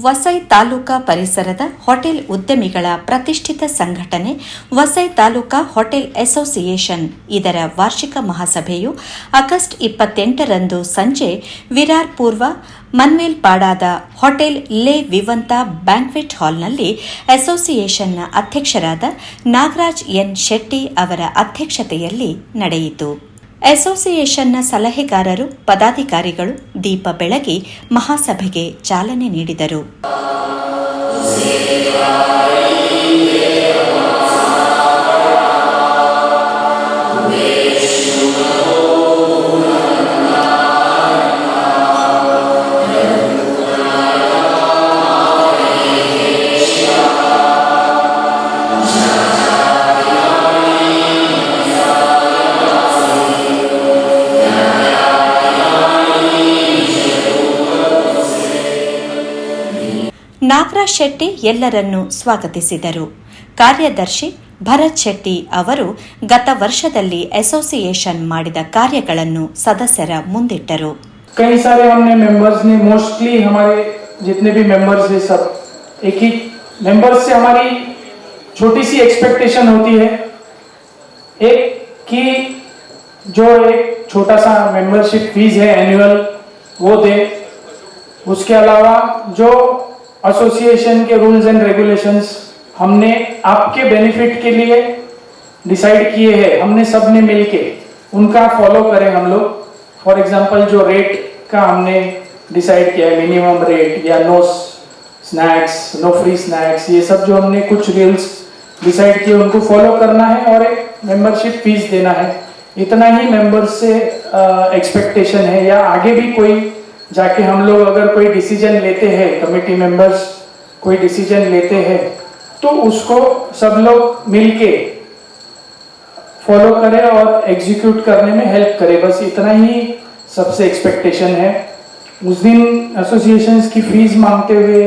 ವಸೈ ತಾಲೂಕಾ ಪರಿಸರದ ಹೋಟೆಲ್ ಉದ್ಯಮಿಗಳ ಪ್ರತಿಷ್ಠಿತ ಸಂಘಟನೆ ವಸೈ ತಾಲೂಕಾ ಹೋಟೆಲ್ ಅಸೋಸಿಯೇಷನ್ ಇದರ ವಾರ್ಷಿಕ ಮಹಾಸಭೆಯು ಆಗಸ್ಟ್ 28ರಂದು ಸಂಜೆ ವಿರಾರ್ ಪೂರ್ವ ಮನ್ವೇಲ್ಪಾಡಾದ ಹೋಟೆಲ್ ಲೆ ವಿವಂತಾ ಬ್ಯಾಂಕ್ವೆಟ್ ಹಾಲ್ನಲ್ಲಿ ಅಸೋಸಿಯೇಷನ್ನ ಅಧ್ಯಕ್ಷರಾದ ನಾಗರಾಜ್ ಎನ್ ಶೆಟ್ಟಿ ಅವರ ಅಧ್ಯಕ್ಷತೆಯಲ್ಲಿ ನಡೆಯಿತು. ಅಸೋಸಿಯೇಷನ್ನ ಸಲಹೆಗಾರರು ಪದಾಧಿಕಾರಿಗಳು ದೀಪ ಬೆಳಗಿ ಮಹಾಸಭೆಗೆ ಚಾಲನೆ ನೀಡಿದರು. ನಾಗರಾಜ್ ಶೆಟ್ಟಿ ಎಲ್ಲರನ್ನೂ ಸ್ವಾಗತಿಸಿದರು. ಕಾರ್ಯದರ್ಶಿ ಭರತ್ ಶೆಟ್ಟಿ ಅವರು ಗತ ವರ್ಷದಲ್ಲಿ ಅಸೋಸಿಯೇಷನ್ ಮಾಡಿದ ಕಾರ್ಯಗಳನ್ನು ಸದಸ್ಯರ ಮುಂದಿಟ್ಟರು. कई सारे हमने मेंबर्स ने मोस्टली हमारे जितने भी मेंबर्स हैं सब एक ही मेंबर्स से हमारी छोटी सी एक्सपेक्टेशन होती है एक कि जो एक छोटा सा मेंबरशिप फीस है एनुअल वो दे. उसके अलावा जो एसोसिएशन के रूल्स एंड रेगुलेशंस हमने आपके बेनिफिट के लिए डिसाइड किए हैं, हमने सब ने मिलके उनका फॉलो करें हम लोग. फॉर एग्जांपल जो रेट का हमने डिसाइड किया है, मिनिमम रेट या no snacks, no free snacks, ये सब जो हमने कुछ रूल्स डिसाइड किए उनको फॉलो करना है और एक मेंबरशिप फीस देना है. इतना ही मेंबर्स से एक्सपेक्टेशन है. या आगे भी कोई जाके हम लोग अगर कोई डिसीजन लेते हैं, कमेटी मेंबर्स कोई डिसीजन लेते हैं तो उसको सब लोग मिलके फॉलो करें और एग्जीक्यूट करने में हेल्प करें. बस इतना ही सबसे एक्सपेक्टेशन है. उस दिन एसोसिएशंस की फीस मांगते हुए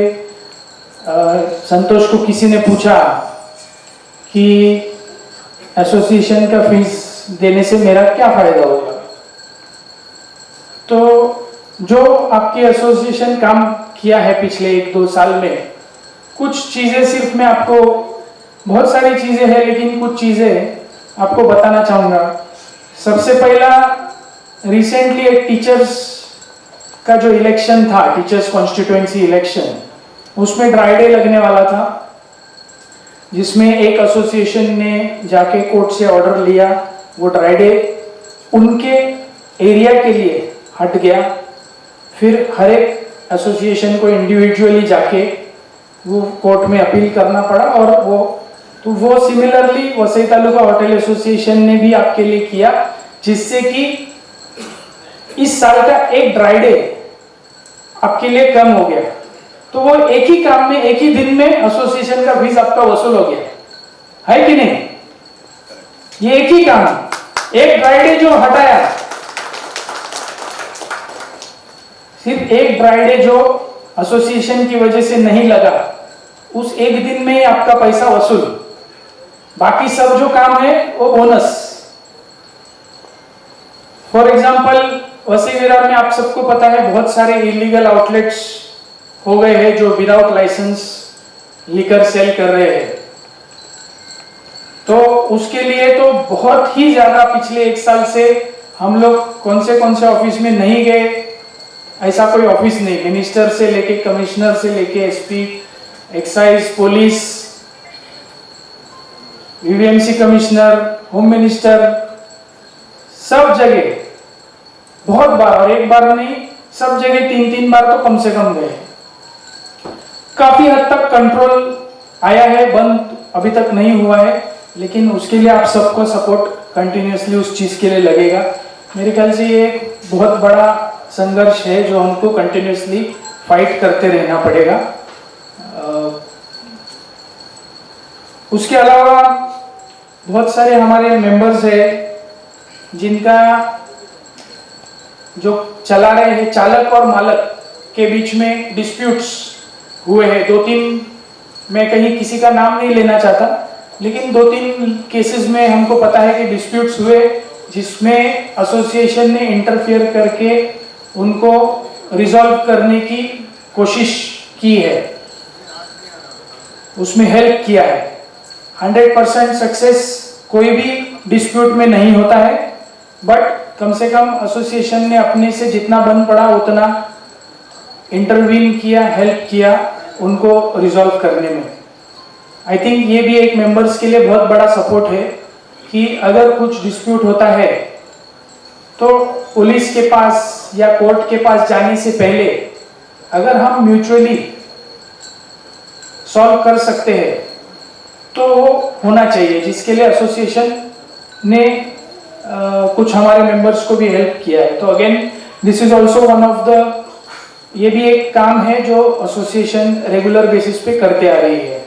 संतोष को किसी ने पूछा कि एसोसिएशन का फीस देने से मेरा क्या फायदा होगा. तो जो आपकी एसोसिएशन काम किया है पिछले 1-2 साल में, कुछ चीजें सिर्फ मैं आपको, बहुत सारी चीजें हैं लेकिन कुछ चीजें आपको बताना चाहूंगा. सबसे पहला रिसेंटली एक टीचर्स का जो इलेक्शन था, टीचर्स कॉन्स्टिट्यूएंसी इलेक्शन, उसमें ड्राई डे लगने वाला था जिसमें एक एसोसिएशन ने जाके कोर्ट से ऑर्डर लिया. वो ड्राई डे उनके एरिया के लिए हट गया. फिर हर एक एसोसिएशन को इंडिविजुअली जाके वो कोर्ट में अपील करना पड़ा और वो similarly Vasai taluka hotel association ने भी आपके लिए किया, जिससे कि इस साल का एक ड्राई डे आपके लिए कम हो गया. तो वो एक ही काम में, एक ही दिन में एसोसिएशन का फीस आपका वसूल हो गया है कि नहीं. ये एक ही काम, एक ड्राई डे जो हटाया, सिर्फ एक ड्राई डे जो एसोसिएशन की वजह से नहीं लगा, उस एक दिन में ही आपका पैसा वसूल. बाकी सब जो काम है वो bonus. For example Vasai Virar में आप सबको पता है बहुत सारे इलीगल आउटलेट्स हो गए हैं जो विदाउट लाइसेंस लिकर सेल कर रहे हैं. तो उसके लिए तो बहुत ही ज्यादा पिछले 1 साल से हम लोग कौन से ऑफिस में नहीं गए. ऐसा कोई ऑफिस नहीं, मिनिस्टर से लेके कमिश्नर से लेके SP, excise, police, VVMC commissioner, home minister, सब जगह बहुत बार, और एक बार नहीं, सब जगह 3-3 बार तो कम से कम गए. काफी हद तक कंट्रोल आया है, बंद अभी तक नहीं हुआ है, लेकिन उसके लिए आप सबको सपोर्ट कंटिन्यूसली उस चीज के लिए लगेगा. मेरे ख्याल से ये एक बहुत बड़ा संघर्ष है जो हमको कंटिन्यूसली फाइट करते रहना पड़ेगा. उसके अलावा बहुत सारे हमारे मेंबर्स हैं जिनका जो चला रहे हैं, चालक और मालक के बीच में डिस्प्यूट्स हुए हैं. 2-3 मैं कहीं किसी का नाम नहीं लेना चाहता, लेकिन 2-3 केसेस में हमको पता है कि डिस्प्यूट्स हुए जिसमें एसोसिएशन ने इंटरफियर करके उनको रिजॉल्व करने की कोशिश की है, उसमें हेल्प किया है। 100% सक्सेस कोई भी डिस्प्यूट में नहीं होता है, बट कम से कम एसोसिएशन ने अपने से जितना बन पड़ा उतना इंटरवीन किया, हेल्प किया उनको रिजॉल्व करने में। आई थिंक ये भी एक मेंबर्स के लिए बहुत बड़ा सपोर्ट है कि अगर कुछ डिस्प्यूट होता है तो पुलिस के पास या कोर्ट के पास जाने से पहले अगर हम म्यूचुअली सॉल्व कर सकते हैं तो वो होना चाहिए, जिसके लिए एसोसिएशन ने कुछ हमारे मेंबर्स को भी हेल्प किया है। तो again this is also one of the, ये भी एक काम है जो एसोसिएशन रेगुलर बेसिस पे करते आ रही है।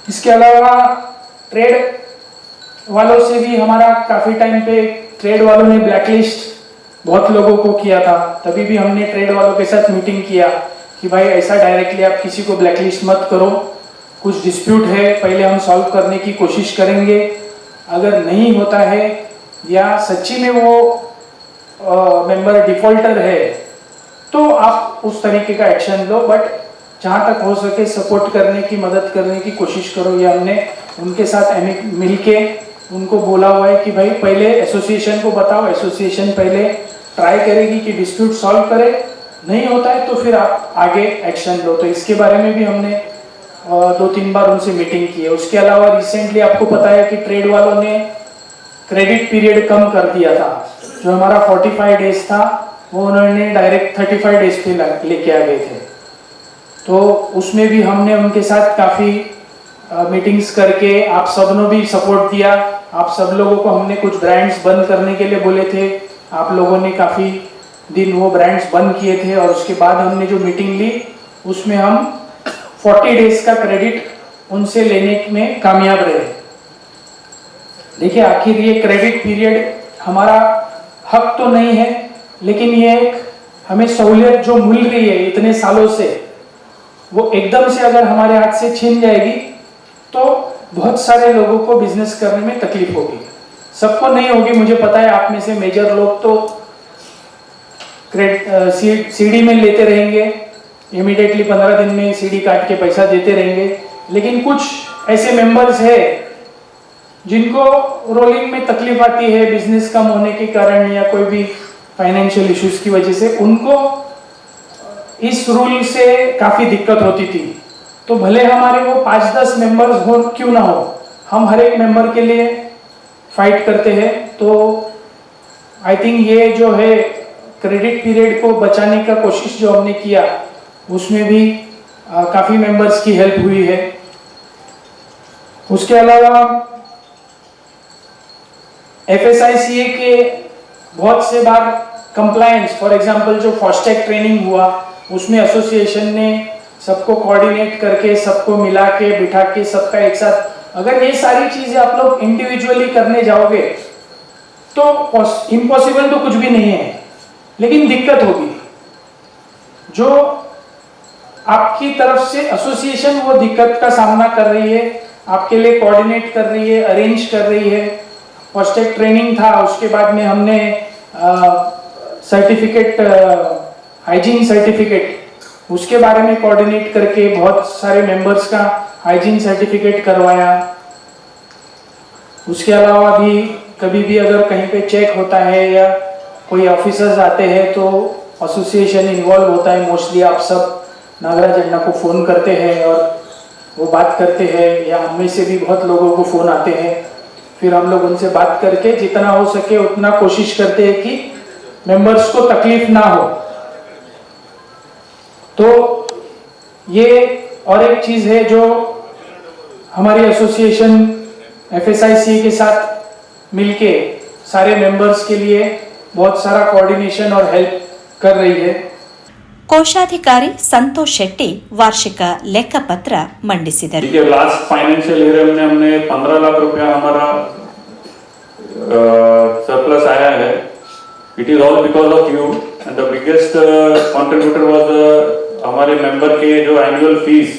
इसके अलावा ट्रेड वालों से भी हमारा काफी टाइम पे, ट्रेड वालों ने ब्लैकलिस्ट बहुत लोगों को किया था, तभी भी हमने ट्रेड वालों के साथ मीटिंग किया कि भाई ऐसा डायरेक्टली आप किसी को ब्लैकलिस्ट मत करो, कुछ डिस्प्यूट है पहले हम सॉल्व करने की कोशिश करेंगे, अगर नहीं होता है या सच्ची में वो मेंबर डिफॉल्टर है तो आप उस तरीके का एक्शन लो, बट जहाँ तक हो सके सपोर्ट करने की, मदद करने की कोशिश करो। ये हमने उनके साथ मिलके उनको बोला हुआ है कि भाई पहले एसोसिएशन को बताओ, एसोसिएशन पहले ट्राई करेगी कि डिस्प्यूट सॉल्व करे, नहीं होता है तो फिर आप आगे एक्शन लो। तो इसके बारे में भी हमने 2-3 बार उनसे मीटिंग की है। उसके अलावा रिसेंटली आपको पता है कि ट्रेड वालों ने क्रेडिट पीरियड कम कर दिया था, जो हमारा 45 डेज था वो उन्होंने डायरेक्ट 35 डेज पे लेके आ गए थे। तो उसमें भी हमने उनके साथ काफ़ी मीटिंग्स करके आप सब ने भी सपोर्ट दिया। आप सब लोगों को हमने कुछ ब्रांड्स बंद करने के लिए बोले थे, आप लोगों ने काफ़ी दिन वो ब्रांड्स बंद किए थे और उसके बाद हमने जो मीटिंग ली उसमें हम 40 डेज का क्रेडिट उनसे लेने में कामयाब रहे। देखिए आखिर ये क्रेडिट पीरियड हमारा हक तो नहीं है, लेकिन ये एक हमें सहूलियत जो मिल रही है इतने सालों से, वो एकदम से अगर हमारे हाथ से छीन जाएगी तो बहुत सारे लोगों को बिजनेस करने में तकलीफ होगी। सबको नहीं होगी, मुझे पता है आप में से मेजर लोग तो सीडी में लेते रहेंगे, इमीडिएटली 15 दिन में सीडी काट के पैसा देते रहेंगे, लेकिन कुछ ऐसे मेंबर्स है जिनको रोलिंग में तकलीफ आती है बिजनेस कम होने के कारण या कोई भी फाइनेंशियल इश्यूज की वजह से, उनको इस रूल से काफी दिक्कत होती थी। तो भले हमारे वो 5-10 मेंबर्स हो क्यों ना हो, हम हर एक मेंबर के लिए फाइट करते हैं। तो आई थिंक ये जो है क्रेडिट पीरियड को बचाने का कोशिश जो हमने किया उसमें भी काफी मेंबर्स की हेल्प हुई है। उसके अलावा FSICA के बहुत से बार कंप्लायंस, फॉर एग्जांपल जो फास्टैग ट्रेनिंग हुआ उसमें एसोसिएशन ने सबको कोऑर्डिनेट करके, सबको मिला के, बिठा के, सबका एक साथ, अगर ये सारी चीजें आप लोग इंडिविजुअली करने जाओगे तो इम्पॉसिबल तो कुछ भी नहीं है, लेकिन दिक्कत होगी। जो आपकी तरफ से एसोसिएशन वो दिक्कत का सामना कर रही है, आपके लिए कोऑर्डिनेट कर रही है, अरेंज कर रही है। फास्टैग ट्रेनिंग था, उसके बाद में हमने सर्टिफिकेट, हाइजीन सर्टिफिकेट, उसके बारे में कोऑर्डिनेट करके बहुत सारे मेंबर्स का हाइजीन सर्टिफिकेट करवाया। उसके अलावा भी कभी भी अगर कहीं पे चेक होता है या कोई ऑफिसर्स आते हैं तो एसोसिएशन इन्वॉल्व होता है। मोस्टली आप सब नागराज अण्णा को फ़ोन करते हैं और वो बात करते हैं, या हम में से भी बहुत लोगों को फ़ोन आते हैं, फिर हम लोग उनसे बात करके जितना हो सके उतना कोशिश करते हैं कि मेंबर्स को तकलीफ ना हो। तो ये और एक चीज़ है जो हमारी एसोसिएशन FSICA के साथ मिलके सारे मेंबर्स के लिए बहुत सारा कोऑर्डिनेशन और हेल्प कर रही है। ಕೋಶಾಧಿಕಾರಿ ಸಂತೋಷ್ ಶೆಟ್ಟಿ ವಾರ್ಷಿಕ ಲೆಕ್ಕಪತ್ರ ಮಂಡಿಸಿದರು। लास्ट फाइनेंशियल ईयर में हमने 15 लाख रुपया हमारा सरप्लस आया है। It is all because of you and the biggest contributor was हमारे मेंबर के जो एनुअल फीस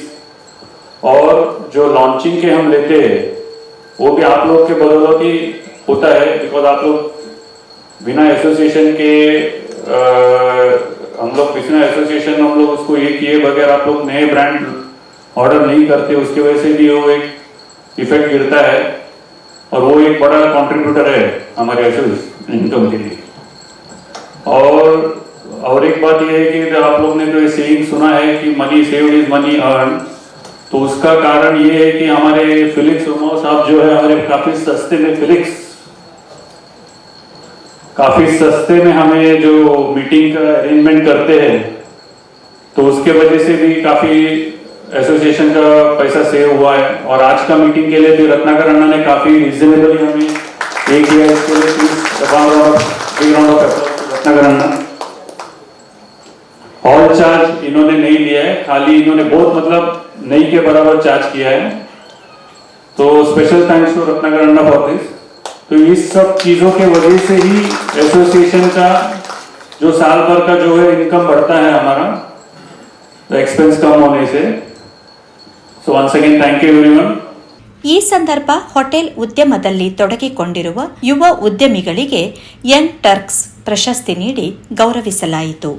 और जो लॉन्चिंग के हम लेते हैं वो भी आप लोग के बदौलत ही होता है, बिकॉज आप लोग बिना एसोसिएशन के हम लोग उसको ये किए बगैर आप लोग नए ब्रांड ऑर्डर नहीं करते, उसकी वजह से भी वो एक इफेक्ट गिरता है और वो एक बड़ा कंट्रीब्यूटर है हमारे इनकम के लिए। और एक बात ये है कि आप लोग ने तो ये सेइंग सुना है कि money saved is money earn, तो उसका कारण ये है कि हमारे फिलिक्स उमाओ साहब जो है हमारे काफी सस्ते में हमें जो मीटिंग का अरेंजमेंट करते हैं, तो उसके वजह से भी काफी एसोसिएशन का पैसा सेव हुआ है। और आज का मीटिंग के लिए भी रत्नाकर अन्ना ने काफी रिजनेबली हमें एक किया, इसके लिए रत्नाकर अन्ना। हॉल चार्ज इन्होंने नहीं लिया है, खाली इन्होंने बहुत नहीं के बराबर चार्ज किया है, तो special thanks to Ratnakar anna for this. तो इस सब चीजों के वजह से ही एसोसिएशन का जो साल भर का जो है इनकम बढ़ता है हमारा, एक्सपेंस कम होने से। So once again thank you everyone. ಈ ಸಂದರ್ಭ ಹೋಟೆಲ್ ಉದ್ಯಮದಲ್ಲಿ ತೊಡಗಿಕೊಂಡಿರುವ ಯುವ ಉದ್ಯಮಿಗಳಿಗೆ ಯಂಗ್ ಟರ್ಕ್ಸ್ ಪ್ರಶಸ್ತಿ ನೀಡಿ ಗೌರವಿಸಲಾಯಿತು.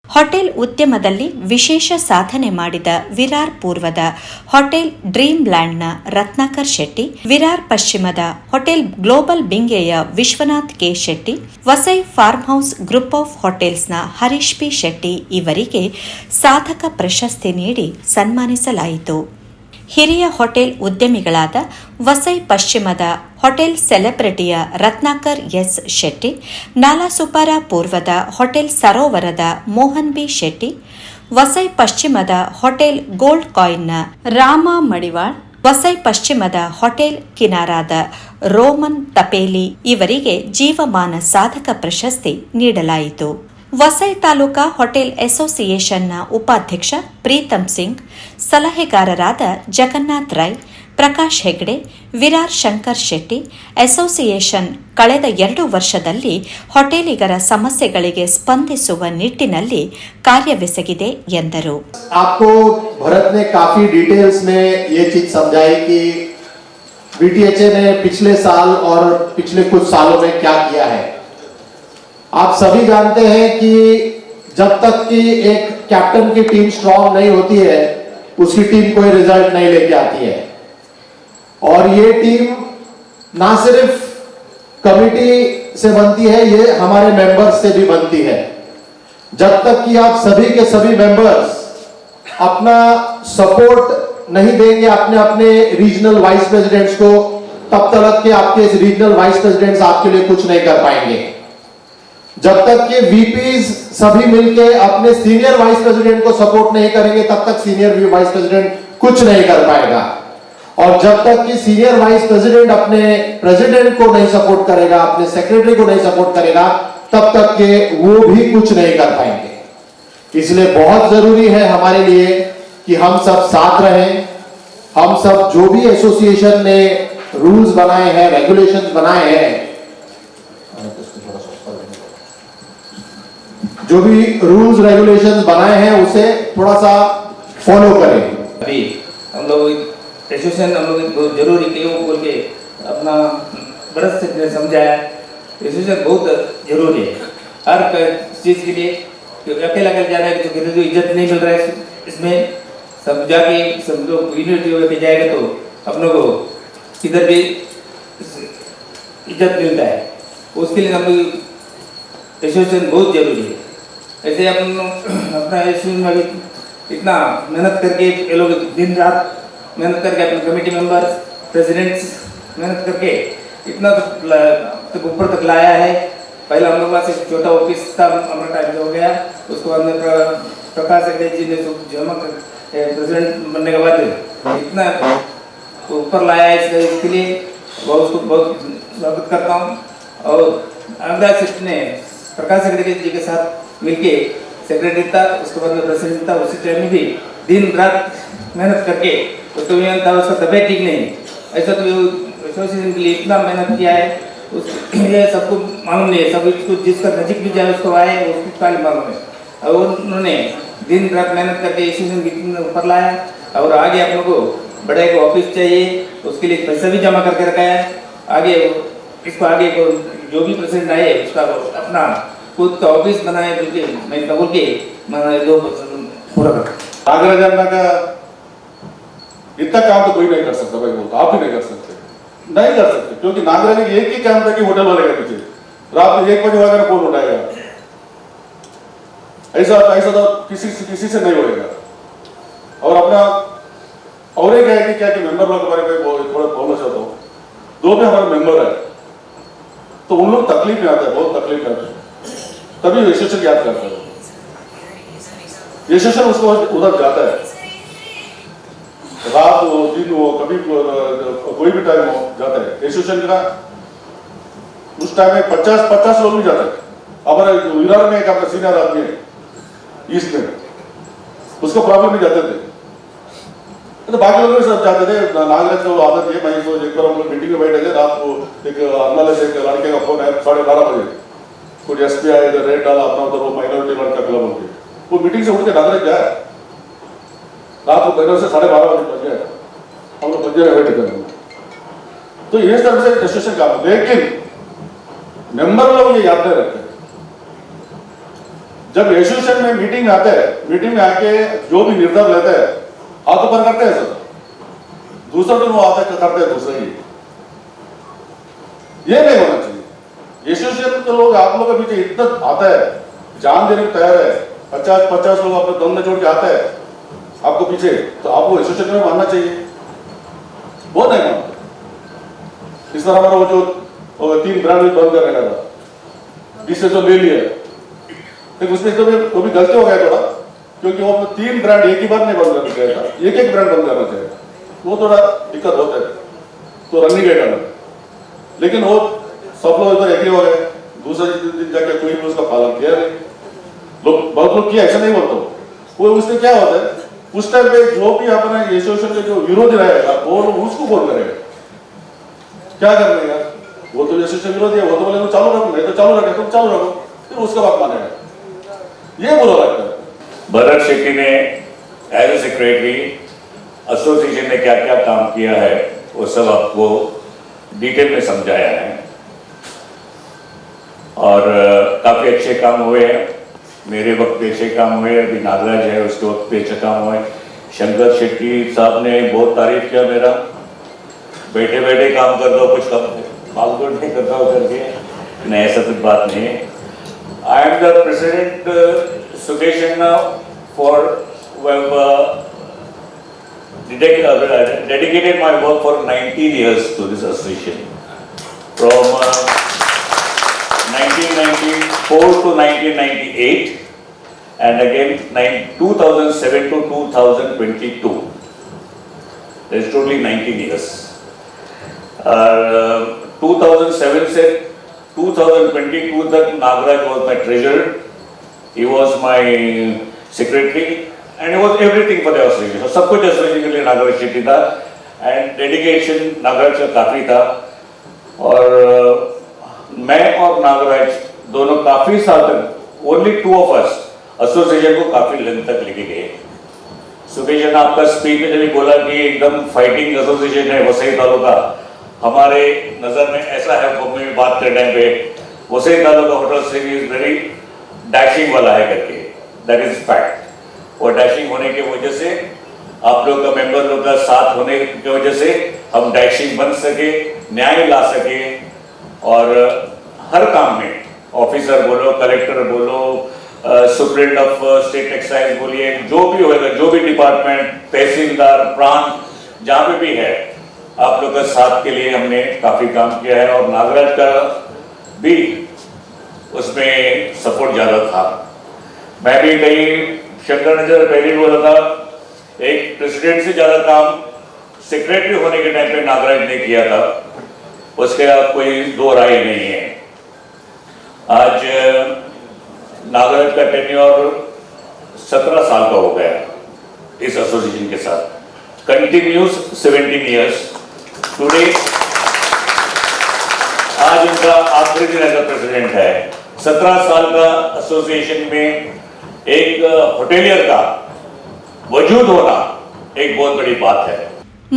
ಹೋಟೆಲ್ ಉದ್ಯಮದಲ್ಲಿ ವಿಶೇಷ ಸಾಧನೆ ಮಾಡಿದ ವಿರಾರ್ ಪೂರ್ವದ ಹೋಟೆಲ್ ಡ್ರೀಮ್ ಲ್ಯಾಂಡ್ನ ರತ್ನಾಕರ್ ಶೆಟ್ಟಿ, ವಿರಾರ್ ಪಶ್ಚಿಮದ ಹೋಟೆಲ್ ಗ್ಲೋಬಲ್ ಬಿಂಗೆಯ Vishwanath K Shetty, Vasai farm house group of ಹೋಟೆಲ್ಸ್ನ ಹರೀಶ್ ಪಿ ಶೆಟ್ಟಿ ಇವರಿಗೆ ಸಾಧಕ ಪ್ರಶಸ್ತಿ ನೀಡಿ ಸನ್ಮಾನಿಸಲಾಯಿತು. ಹಿರಿಯ ಹೋಟೆಲ್ ಉದ್ಯಮಿಗಳಾದ ವಸೈ ಪಶ್ಚಿಮದ ಹೋಟೆಲ್ ಸೆಲೆಬ್ರಿಟಿಯ ರತ್ನಾಕರ್ ಎಸ್ ಶೆಟ್ಟಿ, ನಾಲಾಸುಪಾರ ಪೂರ್ವದ ಹೋಟೆಲ್ ಸರೋವರದ ಮೋಹನ್ ಬಿ ಶೆಟ್ಟಿ, ವಸೈ ಪಶ್ಚಿಮದ ಹೋಟೆಲ್ ಗೋಲ್ಡ್ ಕಾಯಿನ್ನ ರಾಮ ಮಡಿವಾಳ್, ವಸೈ ಪಶ್ಚಿಮದ ಹೋಟೆಲ್ ಕಿನಾರಾದ ರೋಮನ್ ತಪೇಲಿ ಇವರಿಗೆ ಜೀವಮಾನ ಸಾಧಕ ಪ್ರಶಸ್ತಿ ನೀಡಲಾಯಿತು. ವಸೈ ತಾಲೂಕಾ ಹೋಟೆಲ್ ಅಸೋಸಿಯೇಷನ್ನ ಉಪಾಧ್ಯಕ್ಷ ಪ್ರೀತಮ್ ಸಿಂಗ್, ಸಲಹೆಗಾರರಾದ ಜಗನ್ನಾಥ್ ರೈ, ಪ್ರಕಾಶ್ ಹೆಗ್ಡೆ, ವಿರಾರ್ ಶಂಕರ್ ಶೆಟ್ಟಿ, ಅಸೋಸಿಯೇಷನ್ ಕಳೆದ 2 ವರ್ಷದಲ್ಲಿ ಹೋಟೆಲಿಗರ ಸಮಸ್ಯೆಗಳಿಗೆ ಸ್ಪಂದಿಸುವ ನಿಟ್ಟಿನಲ್ಲಿ ಕಾರ್ಯವೆಸಗಿದೆ ಎಂದರು. आपको भरत ने काफी डिटेल्स में ये चीज समझाई कि बीटीएचए ने पिछले साल और पिछले कुछ सालों में क्या किया है। आप सभी जानते हैं कि जब तक कि एक कैप्टन की टीम स्ट्रांग नहीं होती है, उसकी टीम कोई रिजल्ट नहीं लेके आती है। और ये टीम ना सिर्फ कमिटी से बनती है, ये हमारे मेंबर्स से भी बनती है। जब तक कि आप सभी के सभी मेंबर्स अपना सपोर्ट नहीं देंगे अपने अपने रीजनल वाइस प्रेसिडेंट्स को, तब तक कि आपके रीजनल वाइस प्रेसिडेंट्स आपके लिए कुछ नहीं कर पाएंगे। जब तक कि वीपीज सभी मिलके अपने सीनियर वाइस प्रेसिडेंट को सपोर्ट नहीं करेंगे, तब तक सीनियर वाइस प्रेसिडेंट कुछ नहीं कर पाएगा। और जब तक कि सीनियर वाइस प्रेसिडेंट अपने प्रेसिडेंट को नहीं सपोर्ट करेगा, अपने सेक्रेटरी को नहीं सपोर्ट करेगा, तब तक के वो भी कुछ नहीं कर पाएंगे। इसलिए बहुत जरूरी है हमारे लिए कि हम सब साथ रहें। हम सब जो भी एसोसिएशन ने रूल्स बनाए हैं, रेगुलेशंस बनाए हैं, जो भी रूल्स रेगुलेशंस बनाए हैं उसे थोड़ा सा फॉलो करें। अभी हम लोग एसोसिएशन हम लोग बहुत जरूरी क्यों बोल के अपना बरस से समझाया। एसोसिएशन बहुत जरूरी है हर चीज के लिए। अकेला अकेला जाना है तो जो इज्जत नहीं मिल रहा है इसमें, सब जाके सब लोग यूनिटी होकर जाएगा तो अपनों को किधर भी इज्जत मिलता है। उसके लिए हम लोग एसोसिएशन बहुत जरूरी है। ऐसे अपन अपना एसोसिएशन में इतना मेहनत करके ये लोग दिन रात मेहनत करके अपने कमेटी मेंबर्स प्रेसिडेंट्स मेहनत करके इतना तक ऊपर तक लाया है। पहला हम लोग पास एक छोटा ऑफिस था, हमारा टाइम हो गया। उसके बाद में प्रकाश अग्रवाल जी ने जमा प्रेसिडेंट बनने के बाद इतना ऊपर लाया है, इसके लिए उसको बहुत स्वागत करता हूँ। और अग्रवाल सेठ ने प्रकाश अग्रवाल जी के साथ मिलके सेक्रेटरी था, उसके बाद में प्रेसिडेंट था। उसी टाइम में भी दिन रात मेहनत करके उसको भी था, उसका तबियत ठीक नहीं, ऐसा तो एसोसिएशन के लिए इतना मेहनत किया है, ये सबको मालूम नहीं है। सब इसको जिसका नजीक भी जाए उसको आए उसको पहले मालूम है। और उन्होंने दिन रात मेहनत करके एसोसिएशन के ऊपर लाया। और आगे आप लोगों को बड़े को ऑफिस चाहिए, उसके लिए पैसा भी जमा करके रखा है। आगे इसको आगे को जो भी प्रेसिडेंट आए उसका अपना खुद का ऑफिस बनाए, बल्कि मैं बोल के पूरा कर नागराजन्ना का इतना काम तो कोई नहीं कर सकता भाई, बोलता आप भी नहीं कर सकते, नहीं कर सकते, क्योंकि नागराज एक ही काम था कि होटल वाले के पीछे रात में 1 बजे वगैरह कौन उठाएगा, ऐसा तो किसी से नहीं होएगा। और अपना और एक है कि क्या कि मेंबर लोग के बारे में थोड़ा बोलना चाहता हूँ। 2 में हमारे मेंबर है तो उन लोग तकलीफ में आता है, बहुत तकलीफ में आता है, तभी एसोसिएशन याद करता है। एसोसिएशन उसको उधर जाता है, रात हो दिन हो कभी कोई भी टाइम हो जाता है एसोसिएशन का। उस टाइम में 50 लोग भी जाते हैं। हमारे विरार में एक अपना सीनियर आदमी है ईस्ट में, उसको प्रॉब्लम में जाते थे, तो बाकी लोग भी सब जाते थे। नागराज को आदत है, मैं तो एक बार हम लोग मीटिंग में बैठे थे, रात को एक अन्ना से एक लड़के का फोन है 12:30 बजे, कुछ एसपी आए इधर रेट डाला अपना उधर, वो माइनॉरिटी लड़का क्लब होके वो मीटिंग से उठ के नागराज गया रात को 12 से 12:30 बजे पहुंच गया, हम लोग बजे बैठे थे। तो ये तरह से एसोसिएशन काम है, लेकिन मेंबर लोग ये याद नहीं रखते। जब एसोसिएशन में मीटिंग में आते हैं, मीटिंग में आके जो भी निर्णय लेते हैं हाथ ऊपर करते हैं सर, दूसरा दिन वो आता करते हैं दूसरे ही, ये नहीं होना चाहिए। एसोसिएशन के लोग आप लोगों के पीछे इतना आता है, जान देने को तैयार है, 50 लोग अपने दम में जोड़ के आते हैं आपको पीछे, तो आपको एसोसिएशन में मानना चाहिए, वो नहीं मानते। इस तरह हमारा वो जो 3 ब्रांड बंद करने का था, जिससे जो ले लिया, लेकिन उसमें तो भी गलती हो गया थोड़ा, क्योंकि वो 3 ब्रांड एक ही बार नहीं बंद करना चाहिए था, एक ब्रांड बंद करना चाहिए, वो थोड़ा दिक्कत होता है, तो रन नहीं गया। लेकिन वो सब लोग इधर एग्री हो गए, दूसरे दिन जाके कोई भी उसका पालन किया नहीं, लोग बहुत लोग किया, ऐसा नहीं बोलता वो। उससे क्या होता है, उस टाइम पे जो भी अपना एसोसिएशन के जो विरोधी रहेगा वो लोग उसको कौन करेगा, क्या करने यार, वो तो एसोसिएशन विरोधी है, वो तो बोले तो चालू रखो, मैं तो चालू रखे, तुम चालू रखो, फिर उसका बात मानेगा, ये बुरा लगता है। भरत शेट्टी ने एज ए सेक्रेटरी एसोसिएशन ने क्या क्या काम किया है वो सब आपको डिटेल में समझाया है, और काफी अच्छे काम हुए हैं। मेरे वक्त पे अच्छे काम हुए, अभी नागराज है उसके वक्त पे अच्छे काम हुए। शंकर शेट्टी साहब ने बहुत तारीफ किया मेरा, बैठे बैठे काम कर दो, कुछ काम फालतू नहीं करता हो करके, नहीं ऐसा कुछ बात नहीं है। I am the president, Sukesh Anna, for dedicated my work for 19 years to this association, from 1994 to 1998, and again 2007 to 2022. That is totally 19 years. 2007 से 2022 तक Nagaraj was my treasurer, he was my secretary, and he was everything for the association. सब कुछ association के लिए नागराज शेट्टी था, and dedication Nagraj का काफी था, और मैं और नागराज दोनों काफी साल तक, only 2 of us association को काफी लेंथ तक लेके गए। सुकेश ने आपका स्पीच में जब बोला कि एकदम फाइटिंग एसोसिएशन है वसई तालुका, हमारे नजर में ऐसा है, में बात करने पे वसई तालुका होटल से इज वेरी डैशिंग वाला है करके, दैट इज फैक्ट। और डैशिंग होने की वजह से, आप लोग का मेंबर लोग का साथ होने की वजह से हम डैशिंग बन सके, न्याय ला सके, और हर काम में ऑफिसर बोलो, कलेक्टर बोलो, सुप्रिंट ऑफ स्टेट एक्साइज बोलिए, जो भी होगा, जो भी डिपार्टमेंट, तहसीलदार, प्रांत, जहाँ पे भी है, आप लोग का साथ के लिए हमने काफी काम किया है और नागराज का भी उसमें सपोर्ट ज्यादा था। मैं भी कई शंकर नजर पहले बोला था, एक प्रेसिडेंट से ज्यादा काम सेक्रेटरी होने के टाइम पे नागराज ने किया था, उसके आप कोई दो राय नहीं है। आज नागराज का टेन्योर 17 साल का हो गया इस एसोसिएशन के साथ, कंटिन्यूस 17 इयर्स। टुडे आज उनका आखिरी दिन एज प्रेसिडेंट है। 17 साल का एसोसिएशन में एक होटेलियर का वजूद होना एक बहुत बड़ी बात है।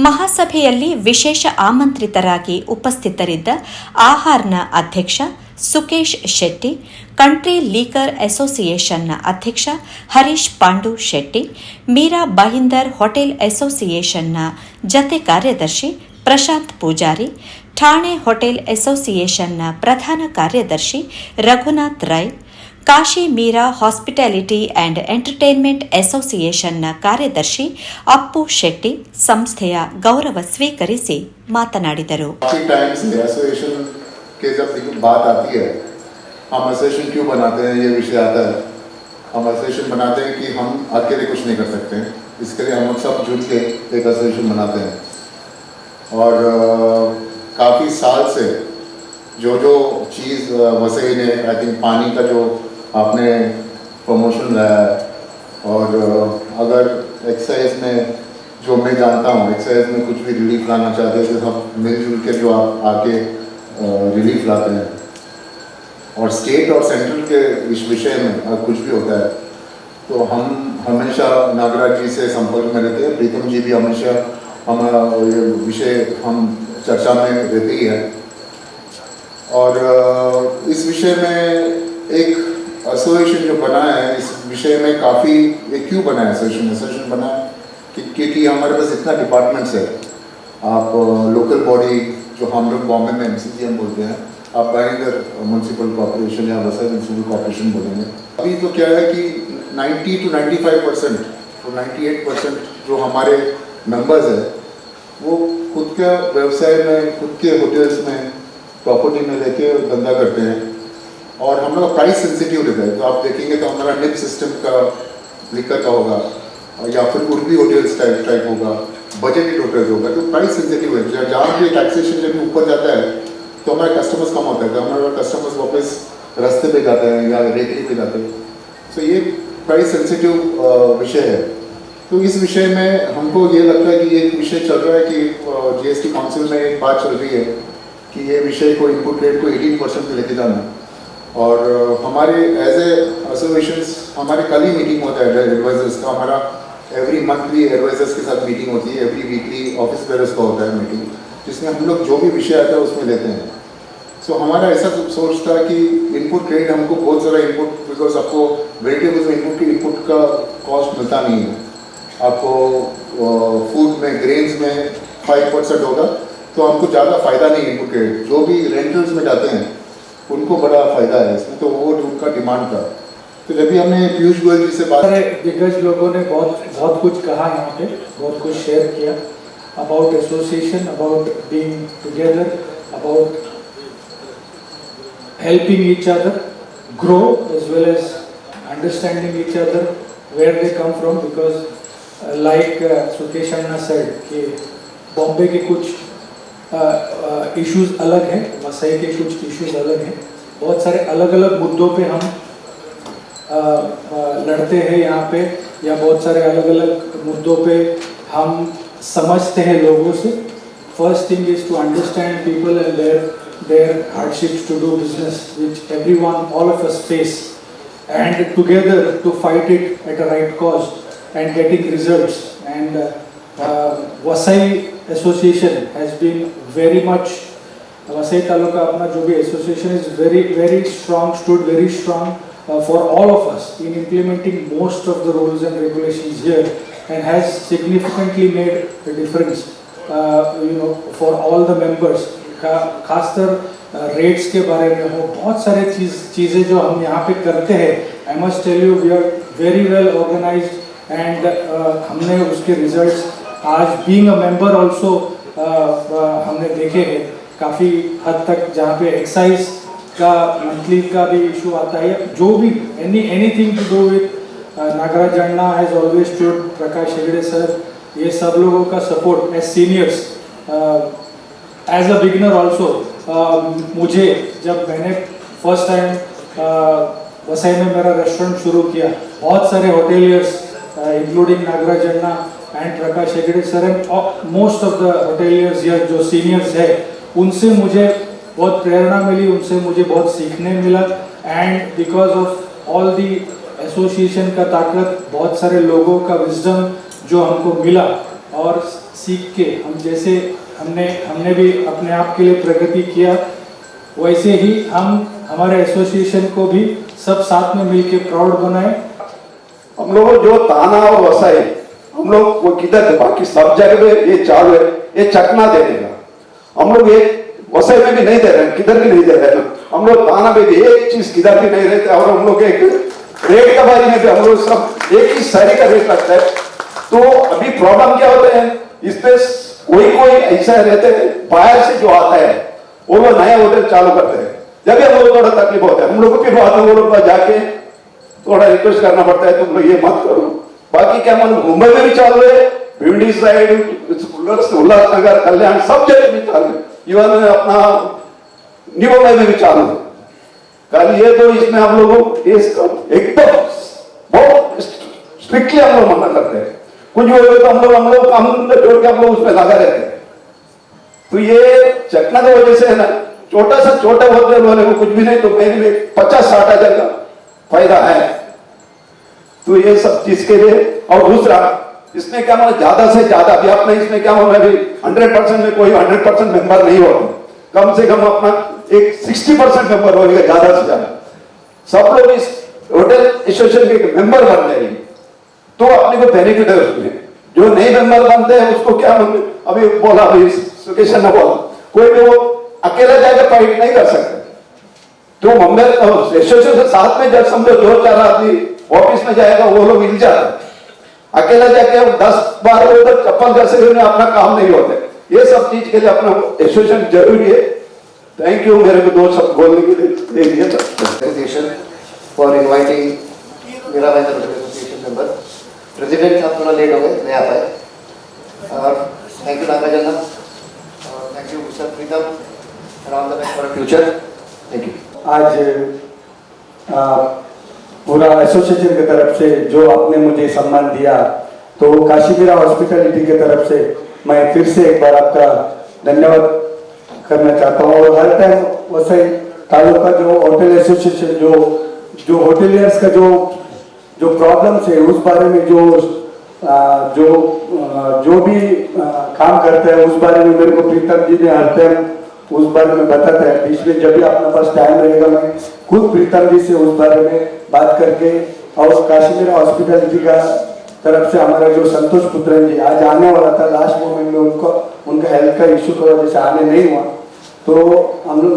ಮಹಾಸಭೆಯಲ್ಲಿ ವಿಶೇಷ ಆಮಂತ್ರಿತರಾಗಿ ಉಪಸ್ಥಿತರಿದ್ದ ಆಹಾರ್ನ ಅಧ್ಯಕ್ಷ ಸುಕೇಶ್ ಶೆಟ್ಟಿ, ಕಂಟ್ರಿ ಲೀಕರ್ ಅಸೋಸಿಯೇಷನ್ನ ಅಧ್ಯಕ್ಷ ಹರೀಶ್ ಪಾಂಡು ಶೆಟ್ಟಿ, ಮೀರಾ ಬಹಿಂದರ್ ಹೋಟೆಲ್ ಅಸೋಸಿಯೇಷನ್ನ ಜತೆ ಕಾರ್ಯದರ್ಶಿ ಪ್ರಶಾಂತ್ ಪೂಜಾರಿ, ಠಾಣೆ ಹೋಟೆಲ್ ಅಸೋಸಿಯೇಷನ್ನ ಪ್ರಧಾನ ಕಾರ್ಯದರ್ಶಿ Raghunath Rai, Kashi Mira hospitality and entertainment ಅಸೋಸಿಯೇಷನ್ನ ಕಾರ್ಯದರ್ಶಿ ಅಪ್ಪು ಶೆಟ್ಟಿ ಸಂಸ್ಥೆಯ ಗೌರವ ಸ್ವೀಕರಿಸಿ ಮಾತನಾಡಿದರು। काफी टाइम से एसोसिएशन के जब बात आती है, हम एसोसिएशन क्यों बनाते हैं, ये विषय आता है। हम एसोसिएशन बनाते हैं कि हम अकेले कुछ नहीं कर सकते हैं, इसके लिए हम सब जुट के एक एसोसिएशन बनाते हैं। और काफ़ी साल से जो चीज़ वसई ने, आई थिंक पानी का जो आपने प्रमोशन लाया है, और अगर एक्साइज में जो मैं जानता हूँ, एक्साइज में कुछ भी रिलीफ लाना चाहते हैं तो सब मिलजुल के जो आप आके रिलीफ लाते हैं। और स्टेट और सेंट्रल के इस विषय में अगर कुछ भी होता है तो हम हमेशा नागराज जी से संपर्क में रहते हैं। प्रीतम जी भी हमेशा हमारा ये विषय हम चर्चा में रहते ही है। और इस विषय में एक एसोसिएशन जो बना है, इस विषय में काफ़ी क्यों बना है एसोसिएशन बना है क्योंकि हमारे पास इतना डिपार्टमेंट्स है। आप लोकल बॉडी जो हम लोग बॉम्बे में MCGM बोलते हैं, आप बहिंदर म्यूनसिपल कॉर्पोरेशन या वसई म्यूनसिपल कॉर्पोरेशन बोलेंगे। अभी तो क्या है कि 90 to 95% तो 98% जो हमारे मेंबर्स है वो खुद के व्यवसाय में, खुद के होटल्स में, प्रॉपर्टी में लेके धंधा करते हैं। और हम लोग प्राइस सेंसिटिव रहता है, तो आप देखेंगे तो हमारा निप सिस्टम का लिकर का होगा या फिर उर्बी होटल्स टाइप होगा, बजटेड होटल्स होगा, तो प्राइस सेंसिटिव है। जहाँ भी टैक्सेशन जब ऊपर जाता है तो हमारे कस्टमर्स कम होता है, तो हमारे कस्टमर्स वापस रास्ते पे जाते हैं या रेकड़ी पे जाते हैं। सो ये प्राइस सेंसिटिव विषय है। तो इस विषय में हमको ये लगता है कि एक विषय चल रहा है कि GST काउंसिल में एक बात चल रही है कि ये विषय को इनपुट रेट को 18% पे लेके जाना। और हमारे एज ए एसोसिएशंस हमारे कल ही मीटिंग होता है एडवाइजर्स का, हमारा एवरी मंथली एडवाइजर्स के साथ मीटिंग होती है, एवरी वीकली ऑफिस बेयर्स का होता है मीटिंग, जिसमें हम लोग जो भी विषय आता है उसमें लेते हैं। सो हमारा ऐसा सोच था कि इनपुट रेट हमको बहुत सारा इनपुट, बिकॉज आपको वेजिटेबल्स में इनपुट का कॉस्ट मिलता नहीं है। आपको फूड में, ग्रेन्स में 5% होगा, तो हमको ज़्यादा फ़ायदा नहीं इनपुट रेट। जो भी रेंटल्स में जाते हैं उनको बड़ा फ़ायदा है इसमें, तो वो उनका डिमांड था। तो जब भी हमने पीयूष गोयल जी से बात, दिग्गज लोगों ने बहुत कुछ कहा, यहाँ पे बहुत कुछ शेयर किया about association, about being together, about helping each other grow as well as understanding each other where they come from, because like Sukesh Anna said कि बॉम्बे के कुछ इश्यूज अलग हैं, वसई के कुछ इश्यूज अलग हैं, बहुत सारे अलग अलग मुद्दों पे हम लड़ते हैं यहाँ पे, या बहुत सारे अलग अलग मुद्दों पे हम समझते हैं लोगों से। First thing is to understand people and their hardships to do business, which everyone, all of us face, and together to fight it at a right cause and getting results. And Vasai Association has been very much, Vasai Taluka अपना जो भी association is very strong, stood very strong for all of us in implementing most of the rules and regulations here, and has significantly made a difference, for all the members. खासकर rates के बारे में हो, बहुत सारे चीज़ें जो हम यहाँ पे करते हैं I must tell you we are very well organised and हमने उसके रिजल्ट्स आज बीइंग अ मेंबर ऑल्सो हमने देखे हैं काफ़ी हद तक, जहाँ पे एक्साइज का मंथली का भी इशू आता है, जो भी anything to do with Nagaraj anna has always stood, Prakash Hegde sir, ये सब लोगों का support as seniors, as a beginner also. मुझे जब मैंने फर्स्ट टाइम वसई में मेरा रेस्टोरेंट शुरू किया, बहुत सारे hoteliers including Nagaraj anna and Prakash Hegde sir and most of the hoteliers या जो सीनियर्स है, उनसे मुझे बहुत प्रेरणा मिली, उनसे मुझे बहुत सीखने मिला। And because of all the association का ताकत, बहुत सारे लोगों का विजडम जो हमको मिला, और सीख के हम जैसे हमने भी अपने आप के लिए प्रगति किया, वैसे ही हम हमारे एसोसिएशन को भी सब साथ में मिलके प्राउड बनाए। हम लोग जो ताना और वसाई, हम लोग वो किधर थे, बाकी सब जगह में ये चालू है, ये चकना दे देगा। हम लोग ये वसाई में भी नहीं दे रहे, किधर भी नहीं दे रहे हैं। हम लोग ताना में भी एक चीज किधर भी नहीं रहते, और हम लोग एक रेट का बारी में भी हम लोग सब एक ही सारी का रेट लगता है। तो अभी प्रॉब्लम क्या होता है, इसमें कोई ऐसा रहते हैं बाहर से जो आता है, वो लोग नया होटल चालू करते हैं, जब भी हम लोग थोड़ा तकलीफ होता है, हम लोग को फिर बाद में वो लोग जाके थोड़ा रिक्वेस्ट करना पड़ता है, तुम लोग ये मत करो। बाकी क्या मालूम, मुंबई में भी चालू है, भिंडी साइड, उल्लासनगर, कल्याण, सब जगह भी चालू है, इवन अपना निबोमई में भी चालू है। कल ये तो इसमें हम लोगों एकदम बहुत स्ट्रिक्टली हम लोग मना करते हैं, कुछ हो तो हम लोग काम जोड़ के हम लोग उसमें लगा रहते हैं। तो ये चकना की वजह से है ना, छोटा होटल वाले को कुछ भी नहीं तो महीने में 50-60 हजार का फायदा है। तो ये सब चीज के लिए, और दूसरा इसमें क्या मतलब ज्यादा से ज्यादा भी अपने इसमें क्या मतलब 100% में कोई 100% मेंबर नहीं होते, कम से कम अपना एक 60% मेंबर होगा, ज्यादा से ज्यादा सब लोग इस होटल एसोसिएशन के मेंबर बन जाएंगे, तो अपने को बेनिफिट है उसमें। जो नए मेंबर बनते हैं उसको क्या अभी बोला, अभी सुकेश ने बोला, कोई भी वो अकेला जाकर फाइट नहीं कर सकते। तो मेंबर एसोसिएशन के साथ में जब समझो 2-4 आदमी ऑफिस में जाएगा, वो लोग मिल जाते हैं। अकेला जाके 10-12 लोग तक चप्पल जैसे अपना काम नहीं होते। ये सब चीज के लिए अपना एसोसिएशन जरूरी है। थैंक यू, मेरे को 2 शब्द बोलने के लिए दे दिया एसोसिएशन फॉर इनवाइटिंग मेरा एसोसिएशन मेंबर। प्रेसिडेंट आप थोड़ा लेट हो गए, नहीं आ पाए। और थैंक यू नागराज अन्ना, और thank you mister Pritam, and all the best for future. Thank you. आज पूरा एसोसिएशन की तरफ से जो आपने मुझे सम्मान दिया, तो काशीमीरा हॉस्पिटैलिटी की तरफ से मैं फिर से एक बार आपका धन्यवाद करना चाहता हूँ। और हर टाइम वसई तालुका जो होटल एसोसिएशन जो होटेलियर्स का जो प्रॉब्लम्स है, उस बारे में जो भी काम करते हैं, उस बारे में मेरे को प्रीतम जी ने हर टाइम उस बारे में बताता है। बीच में जब भी अपने पास टाइम रहेगा, मैं खुद प्रीतम जी से उस बारे में बात करके, और काशीमीरा हॉस्पिटैलिटी का तरफ से हमारा जो संतोष पुत्रन जी आज आने वाला था, लास्ट मोमेंट में उनका हेल्थ का इश्यू की वजह से आने नहीं हुआ, तो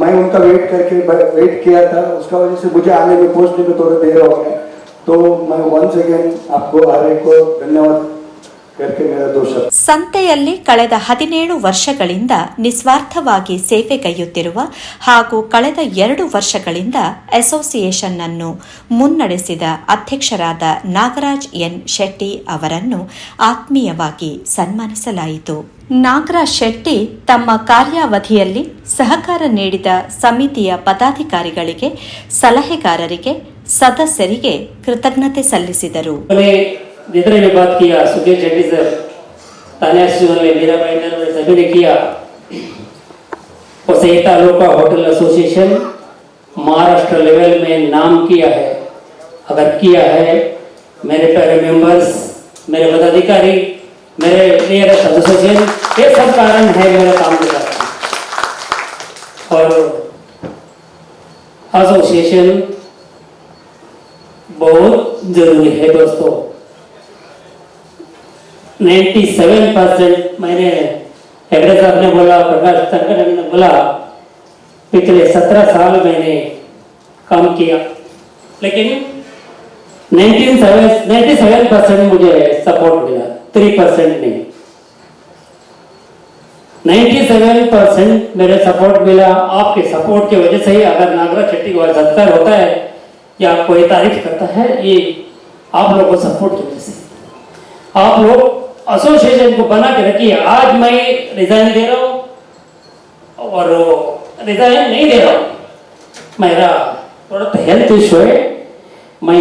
मैं उनका वेट किया था, उसका वजह से मुझे आने में पहुंचने में थोड़ा देर हो गया। तो मैं वंस अगेन आपको हर एक को धन्यवाद करके मेरा 2 शब्द। ಸಂತೆಯಲ್ಲಿ ಕಳೆದ 17 ವರ್ಷಗಳಿಂದ ನಿಸ್ವಾರ್ಥವಾಗಿ ಸೇವೆಗೈಯುತ್ತಿರುವ ಹಾಗೂ ಕಳೆದ 2 ವರ್ಷಗಳಿಂದ ಅಸೋಸಿಯೇಷನ್ ಅನ್ನು ಮುನ್ನಡೆಸಿದ ಅಧ್ಯಕ್ಷರಾದ ನಾಗರಾಜ್ ಎನ್ ಶೆಟ್ಟಿ ಅವರನ್ನು ಆತ್ಮೀಯವಾಗಿ ಸನ್ಮಾನಿಸಲಾಯಿತು. ನಾಗರಾಜ್ ಶೆಟ್ಟಿ ತಮ್ಮ ಕಾರ್ಯಾವಧಿಯಲ್ಲಿ ಸಹಕಾರ ನೀಡಿದ ಸಮಿತಿಯ ಪದಾಧಿಕಾರಿಗಳಿಗೆ, ಸಲಹೆಗಾರರಿಗೆ, ಸದಸ್ಯರಿಗೆ ಕೃತಜ್ಞತೆ ಸಲ್ಲಿಸಿದರು. जितने ने बात किया, सुकेश शेट्टी सर, तानिया शिवल ने, मीरा भाई ने, सभी ने किया। Vasai taluka hotel association Maharashtra level में नाम किया है। अगर किया है, मेरे प्यारे मेंबर्स, मेरे पदाधिकारी, मेरे नियरेस्ट एसोसिएशन, ये सब कारण है मेरा काम करना। और एसोसिएशन बहुत जरूरी है दोस्तों। 97% मैंने हेगड़े साहब ने बोला, प्रकाश तंकर ने बोला, पिछले 17 साल मैंने काम किया, लेकिन 97% मुझे सपोर्ट मिला, 3% नहीं। 97% मेरे सपोर्ट मिला। आपके सपोर्ट की वजह से ही अगर नागराज शेट्टी को सत्कार होता है या कोई तारीफ करता है, ये आप लोगों को सपोर्ट की वजह से। आप लोग एसोसिएशन को बना के रखिए। आज मैं रिजाइन दे रहा हूँ और रिजाइन नहीं दे रहा हूँ, मेरा थोड़ा हेल्थ इशू है। मैं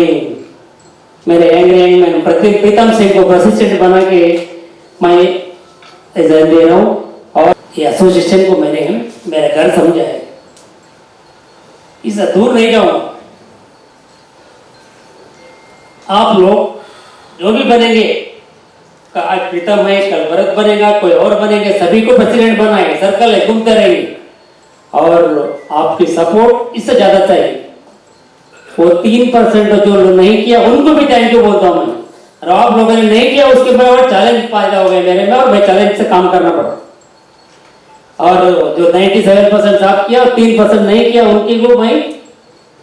मेरे एंग्री मैंने प्रीतम सिंह को प्रेसिडेंट बना के मैं रिजाइन दे रहा हूँ और ये एसोसिएशन को मैंने मेरा घर समझा है, इससे दूर नहीं जाऊंगा। आप लोग जो भी बनेंगे, आज प्रीतम है, कल भरत बनेगा, कोई और बनेंगे, सभी को प्रेसिडेंट बनाएंगे, सर्कल है, घूमते रहेंगे और आपकी सपोर्ट इससे ज्यादा चाहिए। वो 3% जो नहीं किया उनको भी थैंक यू बोलता हूं मैं, और आप लोगों ने नहीं किया उसके बाद चैलेंज पैदा हो गए मेरे में और मैं चैलेंज से काम करना पड़ा। और जो 97% साफ किया और 3% नहीं किया उनकी को मैं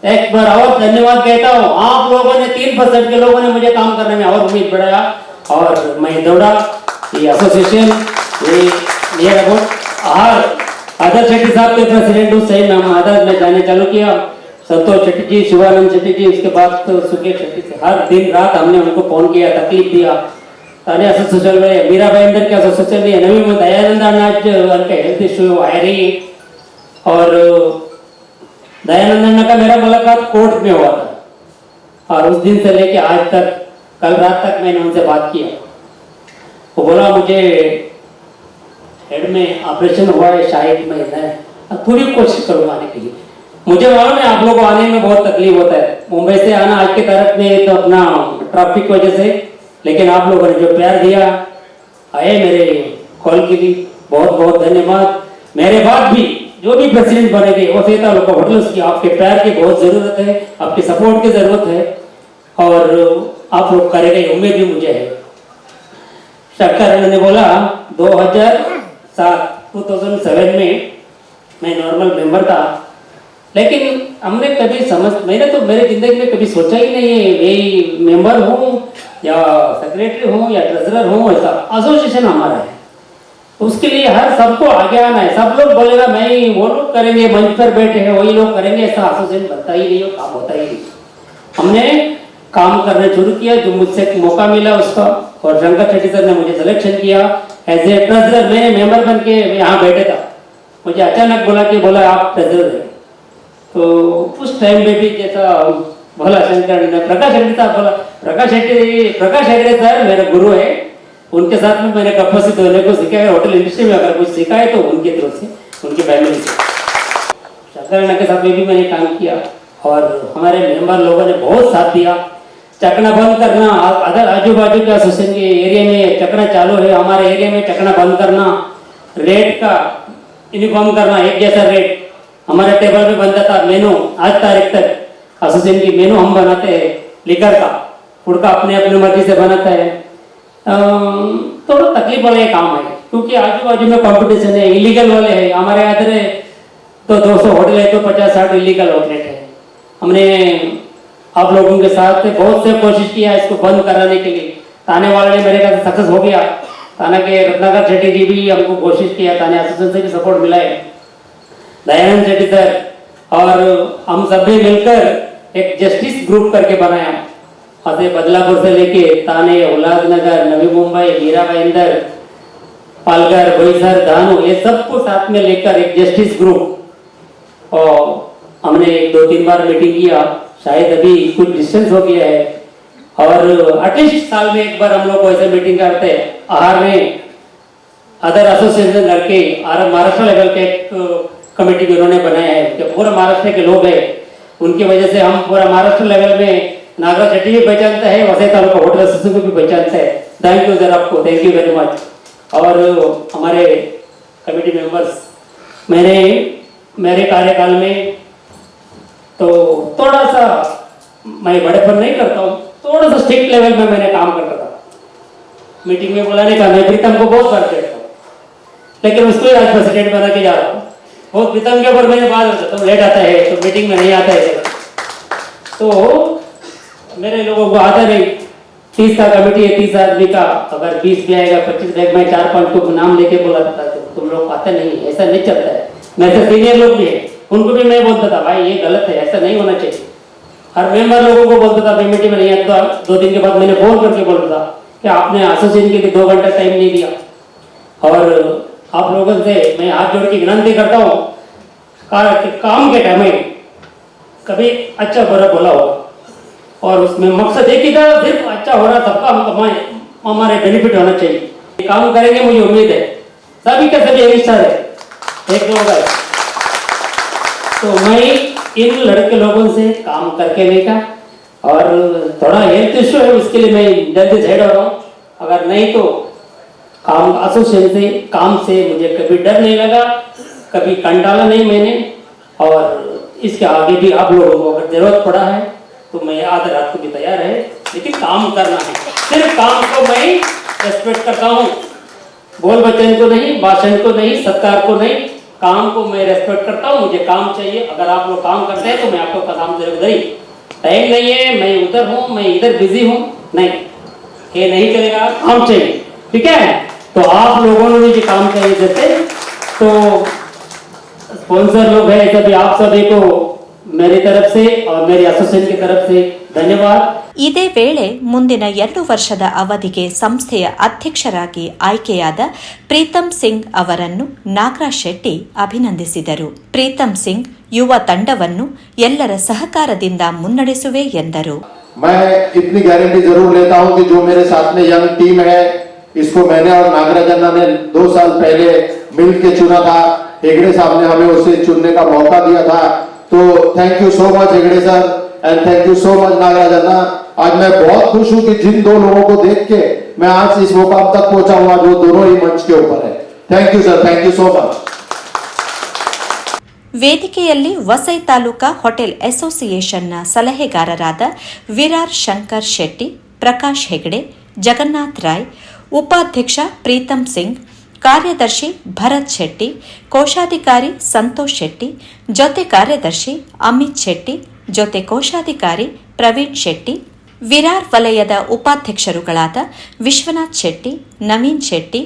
एक बार और धन्यवाद कहता हूं। आप लोगों ने 3% के लोगों ने मुझे काम करने में और उम्मीद बढ़ाया और मैं दौड़ा। ये एसोसिएशन ये मेरा बहुत आदर शेट्टी साहब के प्रेसिडेंट हूँ, सही नाम आदर में जाने चालू किया। संतोष शेट्टी जी, शिवानंद शेट्टी जी, उसके बाद तो सुकेश शेट्टी से हर दिन रात हमने उनको फोन किया, तकलीफ दिया। ताने एसोसिएशन में मीरा भाईंदर के एसोसिएशन में नवी में दयानंद अनाज उनके हेल्थ इश्यू आ रही और दयानंद का मेरा मुलाकात कोर्ट में हुआ था और उस दिन से लेके आज तक कल रात तक मैंने उनसे बात किया। वो बोला मुझे हेड में ऑपरेशन हुआ है, शायद मैं पूरी कोशिश करूंगा आने के लिए। मुझे मालूम है आप लोगों को आने में बहुत तकलीफ होता है, मुंबई से आना आज के तरफ में तो अपना ट्रैफिक की वजह से, लेकिन आप लोगों ने जो प्यार दिया आए मेरे कॉल के लिए बहुत बहुत धन्यवाद। मेरे बाद भी जो भी प्रेसिडेंट बनेंगे वो सेता लोग होटल्स की आपके प्यार की बहुत जरूरत है, आपके सपोर्ट की जरूरत है और आप लोग करेंगे उम्मीद भी मुझे है। शक्कर ने बोला 2007 में मैं नॉर्मल मेंबर था, लेकिन हमने कभी मैंने तो मेरे जिंदगी में कभी सोचा ही नहीं है यही मेंबर हूँ या सेक्रेटरी हूँ या ट्रेजरर हूँ, ऐसा एसोसिएशन हमारा है। उसके लिए हर सबको आगे आना है। सब लोग बोलेगा मैं वो लोग करेंगे, मंच पर बैठे हैं वही लोग करेंगे, ऐसा एसोसिएशन बनता ही नहीं और काम होता ही नहीं। हमने काम करने शुरू किया, जो मुझसे मौका मिला उसका, और शंकर शेट्टी सर ने मुझे सिलेक्शन किया एज ए ट्रेजरर। मैंने मेंबर बन के यहाँ बैठे था, मुझे अचानक बोला आप ट्रेजरर है। तो उस टाइम में भी जैसा बोला शंकर ने, प्रकाश शेट्टी साहब बोला, प्रकाश हेगड़े सर मेरे गुरु है, उनके साथ में मैंने कपासित होने को सीखा है। होटल इंडस्ट्री में अगर कुछ सीखा है तो उनके तरफ से, उनकी फैमिली से। शंकर के साथ में भी मैंने काम किया और हमारे मेंबर लोगों ने बहुत साथ दिया। चकना बंद करना, अदर आजू बाजू के एसोसिएशन के एरिया में चकना चालू है, हमारे एरिया में चकना बंद करना, रेट का यूनिफॉर्म करना, एक जैसा रेट हमारे टेबल में बनता था। मेनू आज तारीख तक एसोसिएशन की मेनू हम बनाते हैं, लिकर का फूड का अपने अपने मर्जी से बनाता है। थोड़ा तकलीफ वाले काम है क्योंकि आजू बाजू में कंपटीशन है, इलीगल वाले हैं। हमारे इधर तो 200 होटल है तो 50-60 इलीगल आउटलेट है। हमने आप लोगों के साथ बहुत से कोशिश किया इसको बंद कराने के लिए। ताने वाले ने मेरे ख्याल से सक्सेस हो गया। ताना के रत्नाकर शेट्टी जी भी हमको कोशिश किया, ताने एसोसिएशन से भी सपोर्ट मिला है, दयानंद शेट्टी सर और हम सब भी मिलकर एक जस्टिस ग्रुप करके बनाया। असे बदलापुर से लेके ताने, उल्लासनगर, नवी मुंबई, मीरा भाईंदर, पालघर, बोईसर, दानू, ये सबको साथ में लेकर एक जस्टिस ग्रुप, और हमने 2-3 बार मीटिंग किया। शायद अभी कुछ डिस्टेंस हो गया है और एटलीस्ट साल में एक बार हम लोग ऐसे मीटिंग करते हैं। आहार में अदर एसोसिएशन करके महाराष्ट्र लेवल के एक कमेटी भी उन्होंने बनाया है कि पूरा महाराष्ट्र के लोग हैं, उनकी वजह से हम पूरा महाराष्ट्र लेवल में नागराज शेट्टी भी पहचानता है, वैसे तालुका होटल एसोसिएशन को भी पहचानता है। थैंक यू सर, आपको थैंक यू वेरी मच। और हमारे कमेटी मेंबर्स, मैंने मेरे कार्यकाल में तो थोड़ा सा, मैं बड़ेपन नहीं करता हूँ, थोड़ा सा स्ट्रिक्ट लेवल में मैंने काम करता था। मीटिंग में बुलाने का मैं प्रीतम को बहुत बार कहता हूँ, लेकिन उसको ही आज प्रेसिडेंट बना के जा रहा हूँ। वो प्रीतम के ऊपर मैंने बात करता हूँ, लेट आता है तो मीटिंग में नहीं आता है। तो मेरे लोगों को आता नहीं, 30 का कमेटी है, 30 आदमी का, अगर 20 भी आएगा 25 बैग में 4-5 को नाम लेके बोला था, तो तुम लोग आते नहीं, ऐसा नहीं चलता है। मेरे से सीनियर लोग भी है, उनको भी मैं बोलता था भाई ये गलत है, ऐसा नहीं होना चाहिए। हर मेंबर लोगों को बोलता था कमेटी में नहीं आता, 2 दिन के बाद मैंने फोन करके बोलता था कि आपने एसोसिएशन के लिए 2 घंटा टाइम नहीं दिया। और आप लोगों से मैं हाथ जोड़ के विनती करता हूँ, काम के टाइम में कभी अच्छा बुरा बोला होगा, और उसमें मकसद एक ही था, सिर्फ अच्छा हो रहा सबका हमारे बेनिफिट होना चाहिए। काम करेंगे, मुझे उम्मीद है सभी का सभी हिस्सा है, एक लोग है। तो मैं इन लड़के लोगों से काम करके देखा, और थोड़ा हेल्थ इश्यू है, उसके लिए मैं जल्दी साइड हो रहा हूँ। अगर नहीं तो काम एसोसिएशन से, काम से मुझे कभी डर नहीं लगा, कभी कंटाला नहीं मैंने। और इसके आगे भी आप लोगों को अगर जरूरत पड़ा है तो मैं आधी रात को भी तैयार है, लेकिन काम करना है। सिर्फ काम को मैं रेस्पेक्ट करता हूँ, बोल बचन को नहीं, भाषण को नहीं, सत्कार को नहीं, काम को मैं रेस्पेक्ट करता हूँ। मुझे काम चाहिए, अगर आप लोग काम करते हैं तो मैं आपको काम जरूर दूँ। टाइम नहीं है, मैं उधर हूँ, मैं इधर बिजी हूँ, नहीं, ये नहीं चलेगा, काम चाहिए, ठीक है। तो आप लोगों ने भी काम चाहिए, जैसे तो स्पॉन्सर लोग हैं सभी, आप सभी को मेरी तरफ से और मेरी एसोसिएशन की तरफ से ಧನ್ಯವಾದ। ಇದೇ ವೇಳೆ ಮುಂದಿನ 2 ವರ್ಷದ ಅವಧಿಗೆ ಸಂಸ್ಥೆಯ ಅಧ್ಯಕ್ಷರಾಗಿ ಆಯ್ಕೆಯಾದ ಪ್ರೀತಂ ಸಿಂಗ್ ಅವರನ್ನು ನಾಗರಾಜ್ ಶೆಟ್ಟಿ ಅಭಿನಂದಿಸಿದರು. ಪ್ರೀತಂ ಸಿಂಗ್ ಯುವ ತಂಡವನ್ನು ಎಲ್ಲರ ಸಹಕಾರದಿಂದ ಮುನ್ನಡೆಸುವೆ ಎಂದರು. मैं इतनी गारंटी जरूर लेता हूं कि जो मेरे साथ में यंग टीम है, इसको मैंने और नागराज अन्ना ने 2 साल पहले मिल के चुना था। हेगड़े साहब ने हमें उसे चुनने का मौका दिया था, तो thank you so much Hegde sir and thank you so much Nagaraj anna. आज मैं बहुत खुश हूं कि जिन 2 लोगों को देख के मैं आज इस मुकाम तक पहुंचा हूं, जो दोनों ही मंच के ऊपर है। Thank you sir, thank you so much. ವೇದಿಕೆಯಲ್ಲಿ ವಸೈ ತಾಲೂಕಾ ಹೋಟೆಲ್ ಅಸೋಸಿಯೇಷನ್ನ ಸಲಹೆಗಾರರಾದ ವಿರಾರ್ ಶಂಕರ್ ಶೆಟ್ಟಿ, ಪ್ರಕಾಶ್ ಹೆಗಡೆ, ಜಗನ್ನಾಥ್ ರಾಯ್, ಉಪಾಧ್ಯಕ್ಷ ಪ್ರೀತಂ ಸಿಂಗ್, ಕಾರ್ಯದರ್ಶಿ ಭರತ್ ಶೆಟ್ಟಿ, ಕೋಶಾಧಿಕಾರಿ ಸಂತೋಷ್ ಶೆಟ್ಟಿ, ಜೊತೆ ಕಾರ್ಯದರ್ಶಿ ಅಮಿತ್ ಶೆಟ್ಟಿ, ಜೊತೆ ಕೋಶಾಧಿಕಾರಿ ಪ್ರವೀಣ್ ಶೆಟ್ಟಿ, ವಿರಾರ್ ವಲಯದ ಉಪಾಧ್ಯಕ್ಷರುಗಳಾದ ವಿಶ್ವನಾಥ್ ಶೆಟ್ಟಿ, ನವೀನ್ ಶೆಟ್ಟಿ,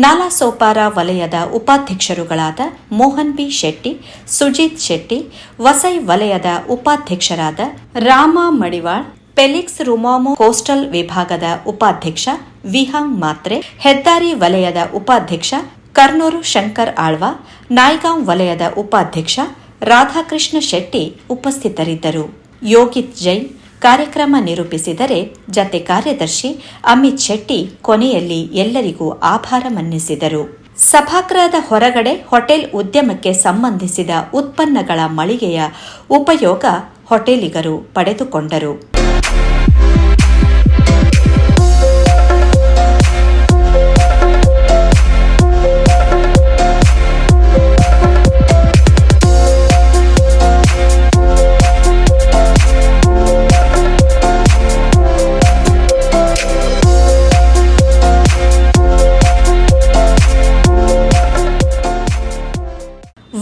ನಾಲಾಸೋಪಾರ ವಲಯದ ಉಪಾಧ್ಯಕ್ಷರುಗಳಾದ ಮೋಹನ್ ಬಿ ಶೆಟ್ಟಿ, ಸುಜಿತ್ ಶೆಟ್ಟಿ, ವಸೈ ವಲಯದ ಉಪಾಧ್ಯಕ್ಷರಾದ ರಾಮ ಮಡಿವಾಳ್, ಪೆಲಿಕ್ಸ್ ರುಮಾಮೋ ಕೋಸ್ಟಲ್ ವಿಭಾಗದ ಉಪಾಧ್ಯಕ್ಷ ವಿಹಾಂಗ್ ಮಾತ್ರೆ, ಹೆದ್ದಾರಿ ವಲಯದ ಉಪಾಧ್ಯಕ್ಷ ಕರ್ನೂರು ಶಂಕರ್ ಆಳ್ವಾ, ನಾಯ್ಗಾಂವ್ ವಲಯದ ಉಪಾಧ್ಯಕ್ಷ ರಾಧಾಕೃಷ್ಣ ಶೆಟ್ಟಿ ಉಪಸ್ಥಿತರಿದ್ದರು. ಯೋಗಿತ್ ಜೈನ್ ಕಾರ್ಯಕ್ರಮ ನಿರೂಪಿಸಿದರೆ, ಜತೆ ಕಾರ್ಯದರ್ಶಿ ಅಮಿತ್ ಶೆಟ್ಟಿ ಕೊನೆಯಲ್ಲಿ ಎಲ್ಲರಿಗೂ ಆಭಾರ ಮನ್ನಿಸಿದರು. ಸಭಾಗೃಹದ ಹೊರಗಡೆ ಹೋಟೆಲ್ ಉದ್ಯಮಕ್ಕೆ ಸಂಬಂಧಿಸಿದ ಉತ್ಪನ್ನಗಳ ಮಳಿಗೆಯ ಉಪಯೋಗ ಹೋಟೆಲಿಗರು ಪಡೆದುಕೊಂಡರು.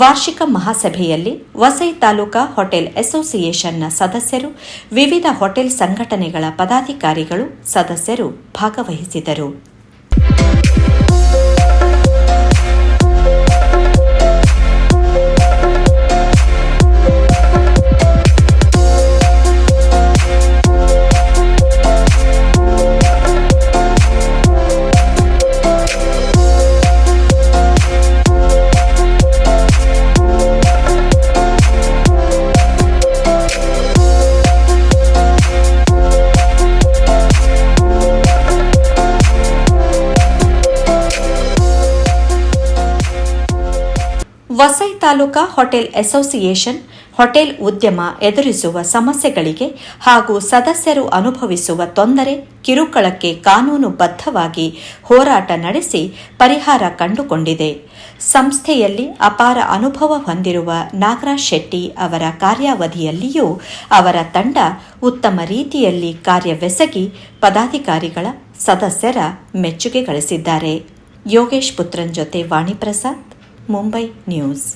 ವಾರ್ಷಿಕ ಮಹಾಸಭೆಯಲ್ಲಿ ವಸೈ ತಾಲೂಕಾ ಹೋಟೆಲ್ ಅಸೋಸಿಯೇಷನ್ನ ಸದಸ್ಯರು, ವಿವಿಧ ಹೋಟೆಲ್ ಸಂಘಟನೆಗಳ ಪದಾಧಿಕಾರಿಗಳು, ಸದಸ್ಯರು ಭಾಗವಹಿಸಿದರು. Vasai taluka hotel association hotel ಉದ್ಯಮ ಎದುರಿಸುವ ಸಮಸ್ಯೆಗಳಿಗೆ ಹಾಗೂ ಸದಸ್ಯರು ಅನುಭವಿಸುವ ತೊಂದರೆ, ಕಿರುಕುಳಕ್ಕೆ ಕಾನೂನುಬದ್ಧವಾಗಿ ಹೋರಾಟ ನಡೆಸಿ ಪರಿಹಾರ ಕಂಡುಕೊಂಡಿದೆ. ಸಂಸ್ಥೆಯಲ್ಲಿ ಅಪಾರ ಅನುಭವ ಹೊಂದಿರುವ ನಾಗರಾಜ್ ಶೆಟ್ಟಿ ಅವರ ಕಾರ್ಯಾವಧಿಯಲ್ಲಿಯೂ ಅವರ ತಂಡ ಉತ್ತಮ ರೀತಿಯಲ್ಲಿ ಕಾರ್ಯವೆಸಗಿ ಪದಾಧಿಕಾರಿಗಳ, ಸದಸ್ಯರ ಮೆಚ್ಚುಗೆ ಗಳಿಸಿದ್ದಾರೆ. ಯೋಗೇಶ್ ಪುತ್ರನ್ ಜೊತೆ ವಾಣಿ ಪ್ರಸಾದ್, ಮುಂಬೈ ನ್ಯೂಸ್.